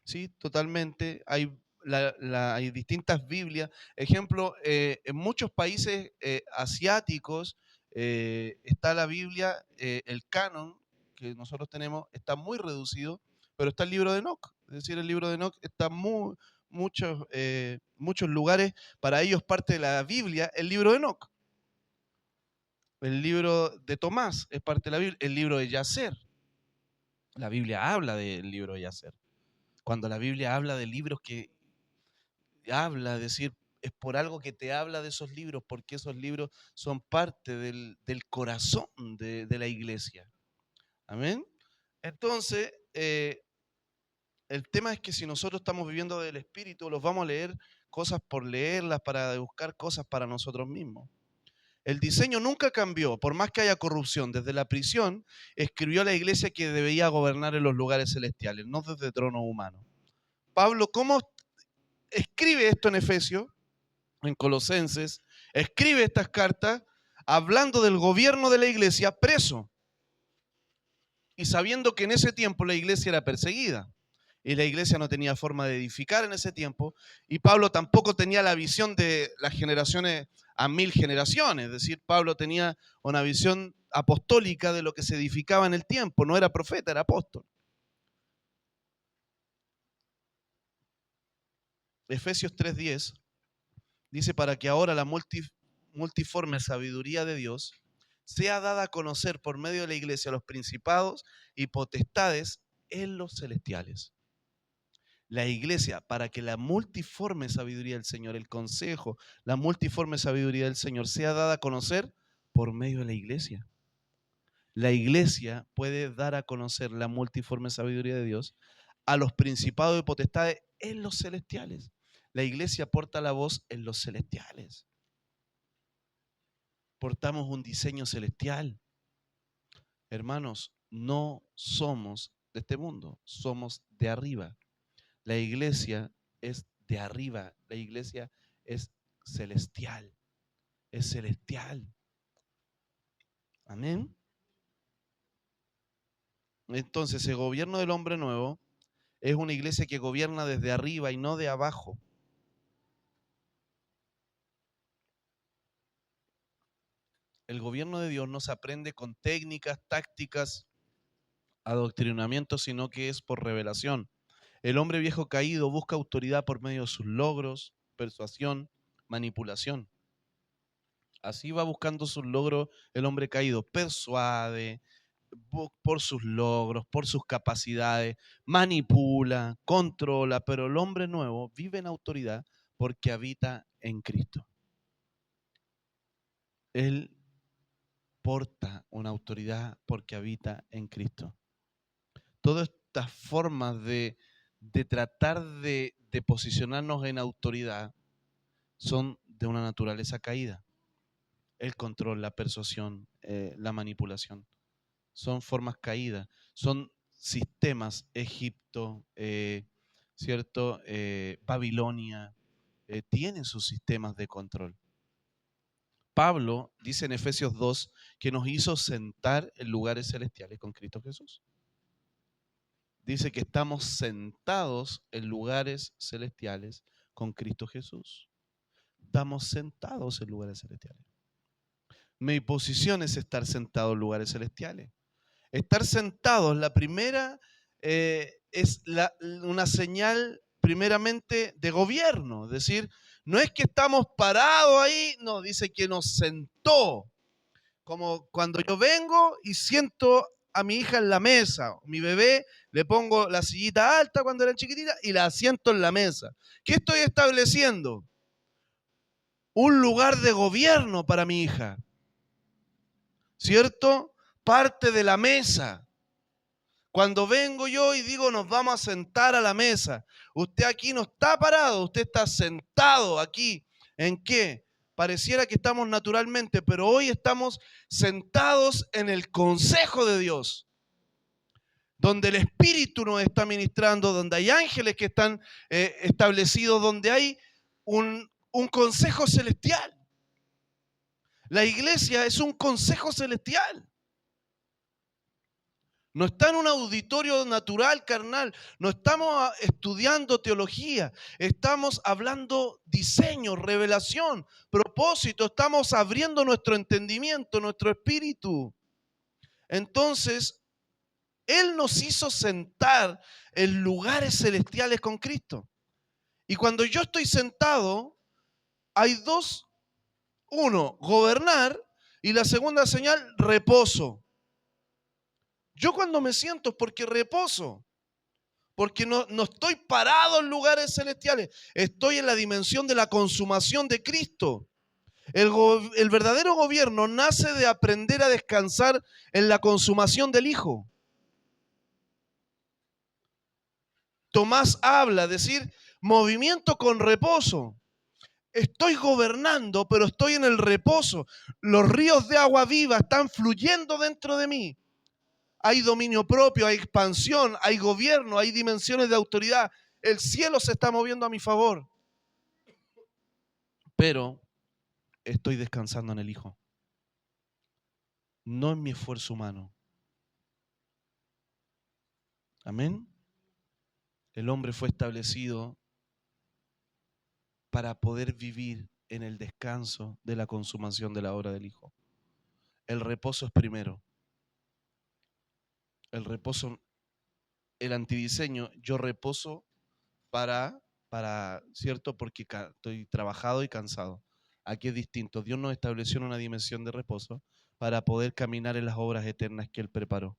sí, totalmente. Hay distintas Biblias. Ejemplo, en muchos países asiáticos está la Biblia, el canon que nosotros tenemos está muy reducido, pero está el libro de Enoch. Es decir, el libro de Enoch está muchos lugares, para ellos parte de la Biblia, el libro de Enoch. El libro de Tomás es parte de la Biblia, el libro de Yacer. La Biblia habla del libro de Yacer. Cuando la Biblia habla de libros que habla, es decir, es por algo que te habla de esos libros, porque esos libros son parte del corazón de la iglesia. Amén. Entonces, el tema es que si nosotros estamos viviendo del Espíritu, los vamos a leer cosas por leerlas, para buscar cosas para nosotros mismos. El diseño nunca cambió, por más que haya corrupción. Desde la prisión escribió a la iglesia que debía gobernar en los lugares celestiales, no desde trono humano. Pablo, ¿cómo escribe esto en Efesios, en Colosenses? Escribe estas cartas hablando del gobierno de la iglesia, preso. Y sabiendo que en ese tiempo la iglesia era perseguida. Y la iglesia no tenía forma de edificar en ese tiempo. Y Pablo tampoco tenía la visión de las generaciones a 1000 generaciones. Es decir, Pablo tenía una visión apostólica de lo que se edificaba en el tiempo. No era profeta, era apóstol. Efesios 3:10 dice: para que ahora la multiforme sabiduría de Dios sea dada a conocer por medio de la iglesia a los principados y potestades en los celestiales. La iglesia, para que la multiforme sabiduría del Señor, el consejo, la multiforme sabiduría del Señor sea dada a conocer por medio de la iglesia. La iglesia puede dar a conocer la multiforme sabiduría de Dios a los principados y potestades en los celestiales. La iglesia porta la voz en los celestiales. Portamos un diseño celestial. Hermanos, no somos de este mundo, somos de arriba. La iglesia es de arriba, la iglesia es celestial, es celestial. Amén. Entonces, el gobierno del hombre nuevo es una iglesia que gobierna desde arriba y no de abajo. El gobierno de Dios no se aprende con técnicas, tácticas, adoctrinamiento, sino que es por revelación. El hombre viejo caído busca autoridad por medio de sus logros, persuasión, manipulación. Así va buscando sus logros el hombre caído. Persuade por sus logros, por sus capacidades, manipula, controla, pero el hombre nuevo vive en autoridad porque habita en Cristo. Él porta una autoridad porque habita en Cristo. Todas estas formas de tratar de posicionarnos en autoridad son de una naturaleza caída. El control, la persuasión, la manipulación. Son formas caídas, son sistemas. Egipto, ¿cierto? Babilonia, tienen sus sistemas de control. Pablo dice en Efesios 2 que nos hizo sentar en lugares celestiales con Cristo Jesús. Dice que estamos sentados en lugares celestiales con Cristo Jesús. Estamos sentados en lugares celestiales. Mi posición es estar sentado en lugares celestiales. Estar sentado es la primera, una señal primeramente de gobierno. Es decir, no es que estamos parados ahí, no, dice que nos sentó. Como cuando yo vengo y siento a mi hija en la mesa, mi bebé, le pongo la sillita alta cuando era chiquitita y la siento en la mesa. ¿Qué estoy estableciendo? Un lugar de gobierno para mi hija, ¿cierto? Parte de la mesa. Cuando vengo yo y digo nos vamos a sentar a la mesa, usted aquí no está parado, usted está sentado aquí. ¿En qué? Pareciera que estamos naturalmente, pero hoy estamos sentados en el consejo de Dios, donde el Espíritu nos está ministrando, donde hay ángeles que están establecidos, donde hay un consejo celestial. La iglesia es un consejo celestial. No está en un auditorio natural, carnal. No estamos estudiando teología. Estamos hablando diseño, revelación, propósito. Estamos abriendo nuestro entendimiento, nuestro espíritu. Entonces, Él nos hizo sentar en lugares celestiales con Cristo. Y cuando yo estoy sentado, hay dos. Uno, gobernar. Y la segunda señal, reposo. Yo cuando me siento es porque reposo, porque no estoy parado en lugares celestiales, estoy en la dimensión de la consumación de Cristo. El verdadero gobierno nace de aprender a descansar en la consumación del Hijo. Tomás habla, decir, movimiento con reposo. Estoy gobernando, pero estoy en el reposo. Los ríos de agua viva están fluyendo dentro de mí. Hay dominio propio, hay expansión, hay gobierno, hay dimensiones de autoridad. El cielo se está moviendo a mi favor. Pero estoy descansando en el Hijo. no en mi esfuerzo humano. Amén. El hombre fue establecido para poder vivir en el descanso de la consumación de la obra del Hijo. El reposo es primero. El reposo, el antidiseño, yo reposo para ¿cierto? Porque estoy trabajado y cansado. Aquí es distinto. Dios nos estableció una dimensión de reposo para poder caminar en las obras eternas que Él preparó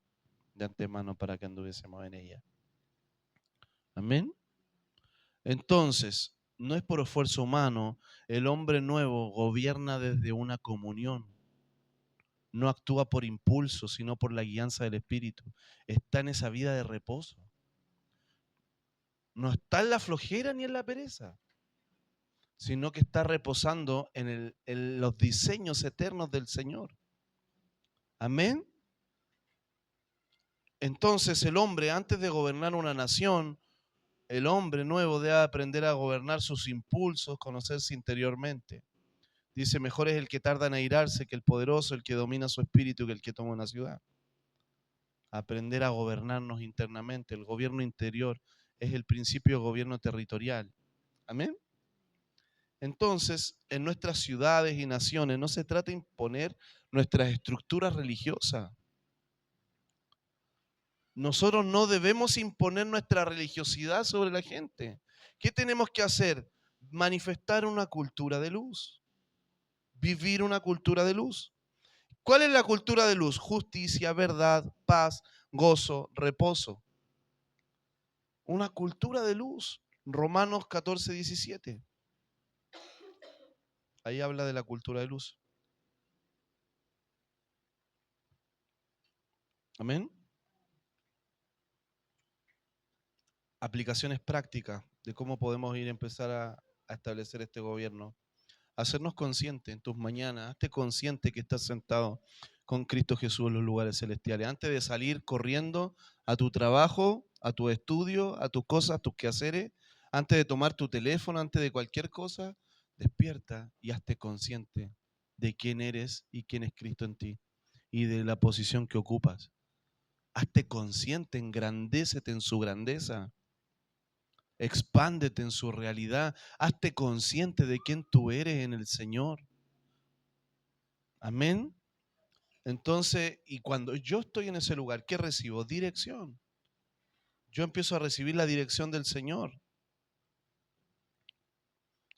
de antemano para que anduviésemos en ella. Amén. Entonces, no es por esfuerzo humano, el hombre nuevo gobierna desde una comunión. No actúa por impulso, sino por la guianza del Espíritu. Está en esa vida de reposo. No está en la flojera ni en la pereza, sino que está reposando en los diseños eternos del Señor. Amén. Entonces el hombre, antes de gobernar una nación, el hombre nuevo debe aprender a gobernar sus impulsos, conocerse interiormente. Dice, mejor es el que tarda en airarse que el poderoso, el que domina su espíritu que el que toma una ciudad. Aprender a gobernarnos internamente. El gobierno interior es el principio de gobierno territorial. Amén. Entonces, en nuestras ciudades y naciones no se trata de imponer nuestras estructuras religiosas. Nosotros no debemos imponer nuestra religiosidad sobre la gente. ¿Qué tenemos que hacer? Manifestar una cultura de luz. Vivir una cultura de luz. ¿Cuál es la cultura de luz? Justicia, verdad, paz, gozo, reposo. Una cultura de luz. Romanos 14, 17. Ahí habla de la cultura de luz. Amén. Aplicaciones prácticas de cómo podemos ir a empezar a establecer este gobierno. Hacernos conscientes en tus mañanas, hazte consciente que estás sentado con Cristo Jesús en los lugares celestiales. Antes de salir corriendo a tu trabajo, a tu estudio, a tus cosas, a tus quehaceres, antes de tomar tu teléfono, antes de cualquier cosa, despierta y hazte consciente de quién eres y quién es Cristo en ti y de la posición que ocupas. Hazte consciente, engrandécete en su grandeza. Expándete en su realidad. Hazte consciente de quién tú eres en el Señor. Amén. Entonces, y cuando yo estoy en ese lugar, ¿qué recibo? Dirección. Yo empiezo a recibir la dirección del Señor.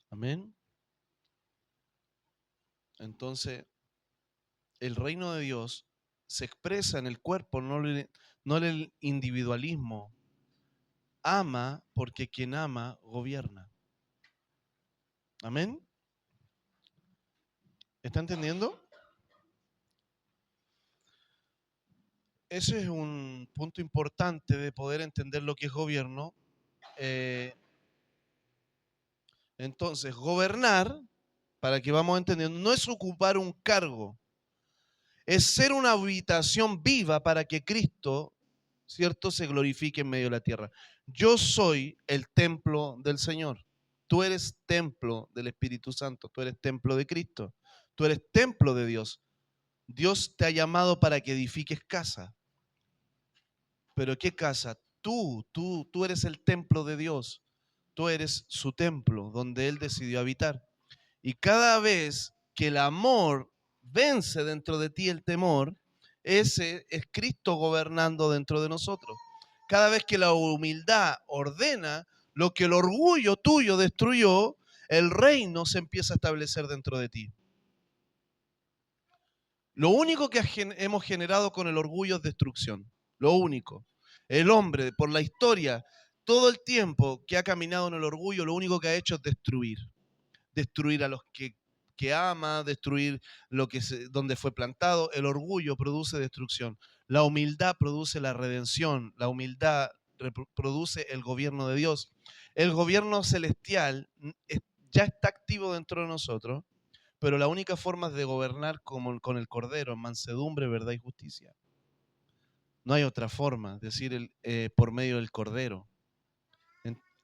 Amén. Entonces, el reino de Dios se expresa en el cuerpo, no en el individualismo. Ama porque quien ama gobierna. Amén. ¿Está entendiendo? Ese es un punto importante de poder entender lo que es gobierno. Entonces, gobernar, para que vamos entendiendo, no es ocupar un cargo, es ser una habitación viva para que Cristo, ¿cierto?, se glorifique en medio de la tierra. Yo soy el templo del Señor. Tú eres templo del Espíritu Santo. Tú eres templo de Cristo. Tú eres templo de Dios. Dios te ha llamado para que edifiques casa. ¿Pero qué casa? Tú eres el templo de Dios. Tú eres su templo donde Él decidió habitar. Y cada vez que el amor vence dentro de ti el temor, ese es Cristo gobernando dentro de nosotros. Cada vez que la humildad ordena lo que el orgullo tuyo destruyó, el reino se empieza a establecer dentro de ti. Lo único que hemos generado con el orgullo es destrucción. Lo único. El hombre, por la historia, todo el tiempo que ha caminado en el orgullo, lo único que ha hecho es destruir. Destruir a los que ama, destruir donde fue plantado. El orgullo produce destrucción. La humildad produce la redención. La humildad produce el gobierno de Dios. El gobierno celestial ya está activo dentro de nosotros, pero la única forma es de gobernar como con el Cordero, en mansedumbre, verdad y justicia. No hay otra forma, es decir, por medio del Cordero.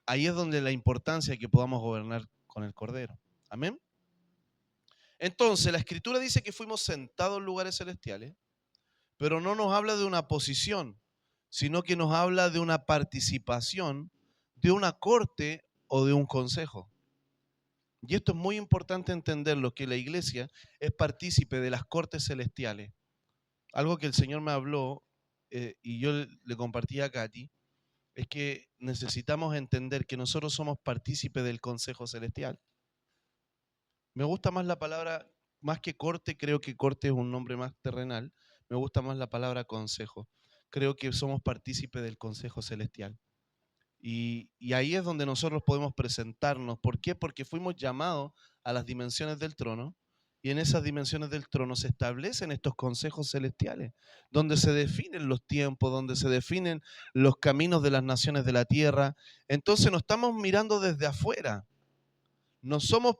Ahí es donde la importancia de que podamos gobernar con el Cordero. Amén. Entonces, la Escritura dice que fuimos sentados en lugares celestiales. pero no nos habla de una posición, sino que nos habla de una participación, de una corte o de un consejo. Y esto es muy importante entenderlo, que la iglesia es partícipe de las cortes celestiales. Algo que el Señor me habló y yo le compartí a Katy, es que necesitamos entender que nosotros somos partícipes del consejo celestial. Me gusta más la palabra, más que corte, creo que corte es un nombre más terrenal, me gusta más la palabra consejo. Creo que somos partícipes del consejo celestial. Y ahí es donde nosotros podemos presentarnos. ¿Por qué? Porque fuimos llamados a las dimensiones del trono y en esas dimensiones del trono se establecen estos consejos celestiales, donde se definen los tiempos, donde se definen los caminos de las naciones de la tierra. Entonces no estamos mirando desde afuera, no somos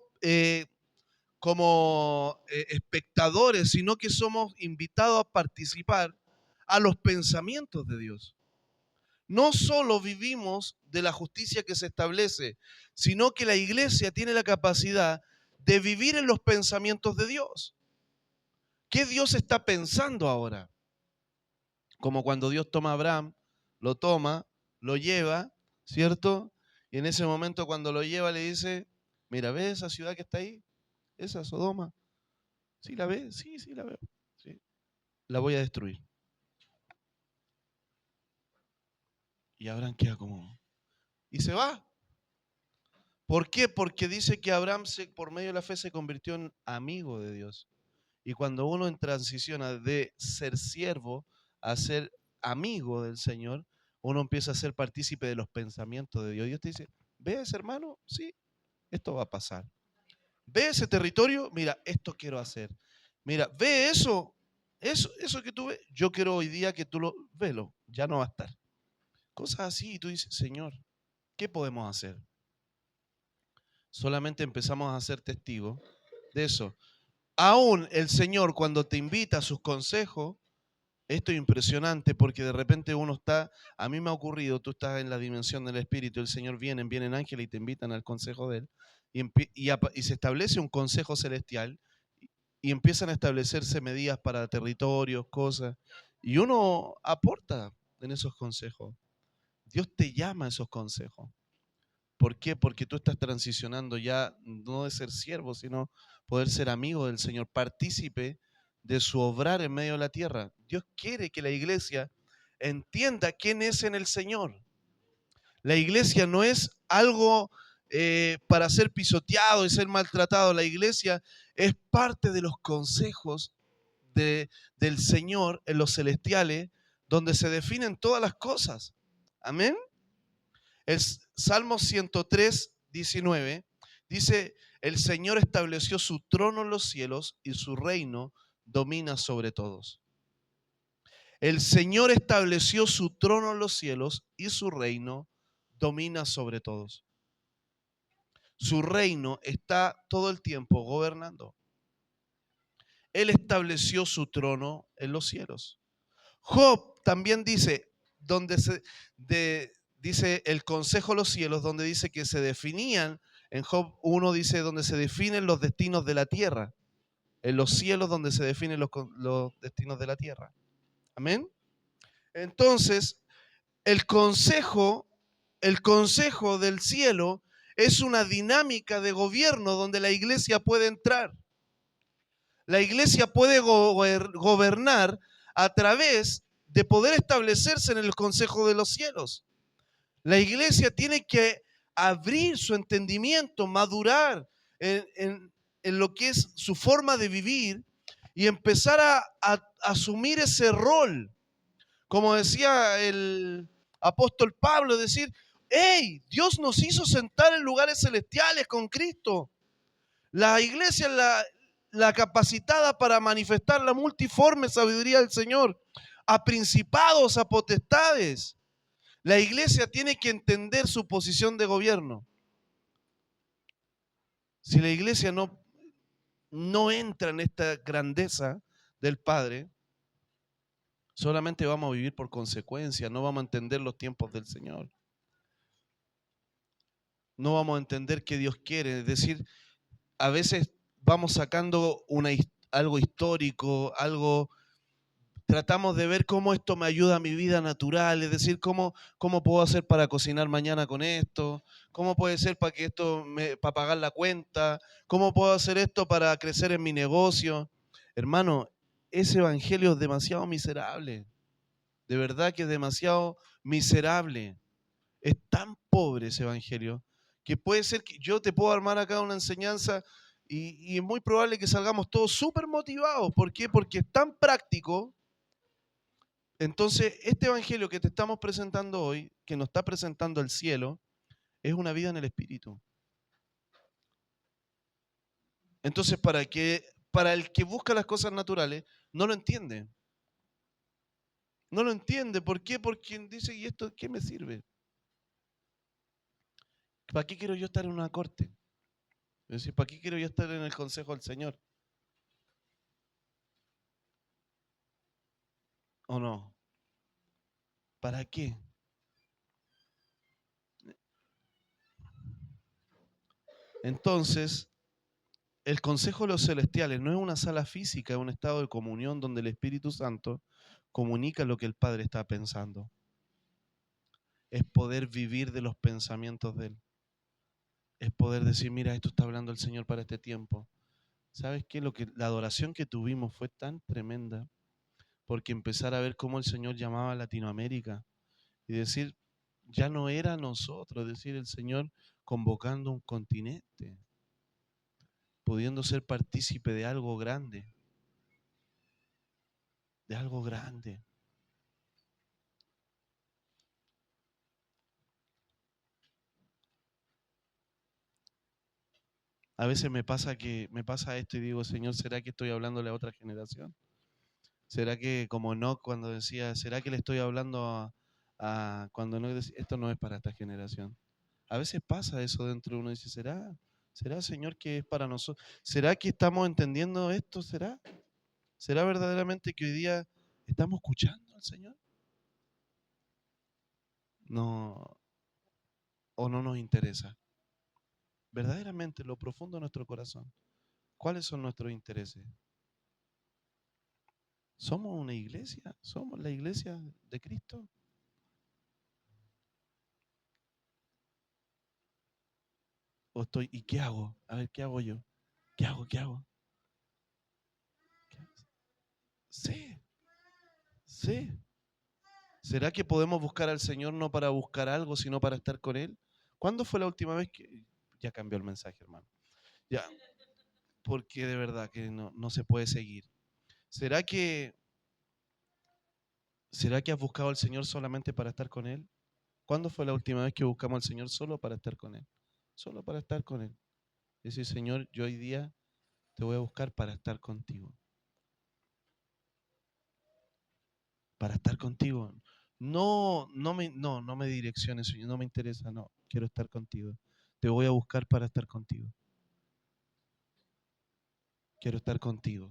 como espectadores, sino que somos invitados a participar a los pensamientos de Dios. No solo vivimos de la justicia que se establece, sino que la iglesia tiene la capacidad de vivir en los pensamientos de Dios. ¿Qué Dios está pensando ahora? Como cuando Dios toma a Abraham, lo toma, lo lleva, ¿cierto? Y en ese momento cuando lo lleva le dice, mira, ¿ves esa ciudad que está ahí? Esa Sodoma. ¿Sí la ves? Sí, sí la veo. Sí. La voy a destruir. Y Abraham queda como... Y se va. ¿Por qué? Porque dice que Abraham por medio de la fe se convirtió en amigo de Dios. Y cuando uno transiciona de ser siervo a ser amigo del Señor, uno empieza a ser partícipe de los pensamientos de Dios. Dios te dice, ¿ves, hermano? Sí, esto va a pasar. ¿Ve ese territorio? Mira, esto quiero hacer. Mira, ¿ve eso que tú ves? Yo quiero hoy día que tú lo velo, ya no va a estar. Cosas así, y tú dices, Señor, ¿qué podemos hacer? Solamente empezamos a ser testigos de eso. Aún el Señor cuando te invita a sus consejos, esto es impresionante porque de repente uno está, a mí me ha ocurrido, tú estás en la dimensión del Espíritu, el Señor vienen ángeles y te invitan al consejo de Él, y se establece un consejo celestial y empiezan a establecerse medidas para territorios, cosas, y uno aporta en esos consejos. Dios te llama a esos consejos. ¿Por qué? Porque tú estás transicionando ya no de ser siervo, sino poder ser amigo del Señor, partícipe de su obrar en medio de la tierra. Dios quiere que la iglesia entienda quién es en el Señor. La iglesia no es algo para ser pisoteado y ser maltratado. La iglesia es parte de los consejos del Señor en los celestiales, donde se definen todas las cosas. Amén. El Salmo 103, 19 dice, el Señor estableció su trono en los cielos y su reino domina sobre todos. El Señor estableció su trono en los cielos y su reino domina sobre todos. Su reino está todo el tiempo gobernando. Él estableció su trono en los cielos. Job también dice, dice el consejo de los cielos, donde dice que se definían, en Job 1 dice donde se definen los destinos de la tierra, en los cielos donde se definen los destinos de la tierra. Amén. Entonces, el consejo del cielo es una dinámica de gobierno donde la iglesia puede entrar. La iglesia puede gobernar a través de poder establecerse en el consejo de los cielos. La iglesia tiene que abrir su entendimiento, madurar en lo que es su forma de vivir y empezar a asumir ese rol. Como decía el apóstol Pablo, decir, hey, Dios nos hizo sentar en lugares celestiales con Cristo. La iglesia es la capacitada para manifestar la multiforme sabiduría del Señor a principados, a potestades. La iglesia tiene que entender su posición de gobierno. Si la iglesia no entra en esta grandeza del Padre, solamente vamos a vivir por consecuencia, no vamos a entender los tiempos del Señor. No vamos a entender qué Dios quiere. Es decir, a veces vamos sacando algo histórico, algo tratamos de ver cómo esto me ayuda a mi vida natural, es decir, cómo puedo hacer para cocinar mañana con esto, cómo puede ser para que para pagar la cuenta, cómo puedo hacer esto para crecer en mi negocio. Hermano, ese evangelio es demasiado miserable, de verdad que es demasiado miserable. Es tan pobre ese evangelio que puede ser que yo te puedo armar acá una enseñanza y es muy probable que salgamos todos súper motivados. ¿Por qué? Porque es tan práctico. Entonces, este evangelio que te estamos presentando hoy, que nos está presentando el cielo, es una vida en el Espíritu. Entonces, para el que busca las cosas naturales, no lo entiende. No lo entiende. ¿Por qué? Porque dice, ¿y esto qué me sirve? ¿Para qué quiero yo estar en una corte? Es decir, ¿para qué quiero yo estar en el consejo del Señor? ¿O no? ¿Para qué? Entonces, el consejo de los celestiales no es una sala física, es un estado de comunión donde el Espíritu Santo comunica lo que el Padre está pensando. Es poder vivir de los pensamientos de Él. Es poder decir, mira, esto está hablando el Señor para este tiempo. ¿Sabes qué? La adoración que tuvimos fue tan tremenda porque empezar a ver cómo el Señor llamaba a Latinoamérica y decir, ya no era nosotros, es decir, el Señor convocando un continente, pudiendo ser partícipe de algo grande, de algo grande. A veces me pasa esto y digo, Señor, ¿será que estoy hablándole a otra generación? ¿Será que, como Enoch cuando decía, ¿será que le estoy hablando cuando Enoch decía, esto no es para esta generación? A veces pasa eso dentro de uno y dice, ¿será, Señor, que es para nosotros? ¿Será que estamos entendiendo esto? ¿Será verdaderamente que hoy día estamos escuchando al Señor? No, o no nos interesa. Verdaderamente, lo profundo de nuestro corazón. ¿Cuáles son nuestros intereses? ¿Somos una iglesia? ¿Somos la iglesia de Cristo? ¿Y qué hago? A ver, ¿qué hago yo? ¿Qué hago? ¿Qué hago? Sí, sí. ¿Será que podemos buscar al Señor no para buscar algo, sino para estar con Él? ¿Cuándo fue la última vez que... Ya cambió el mensaje, hermano. Ya, porque de verdad que no se puede seguir. ¿Será que, ¿Será que has buscado al Señor solamente para estar con Él? ¿Cuándo fue la última vez que buscamos al Señor solo para estar con Él? Solo para estar con Él. Decir, Señor, yo hoy día te voy a buscar para estar contigo. Para estar contigo. No me direcciones, Señor, no me interesa, no. Quiero estar contigo. Te voy a buscar para estar contigo. Quiero estar contigo.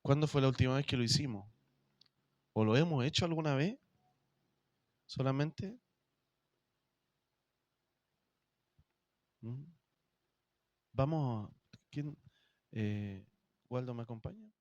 ¿Cuándo fue la última vez que lo hicimos? ¿O lo hemos hecho alguna vez? ¿Solamente? ¿Mm? Vamos, ¿quién? ¿Waldo me acompaña?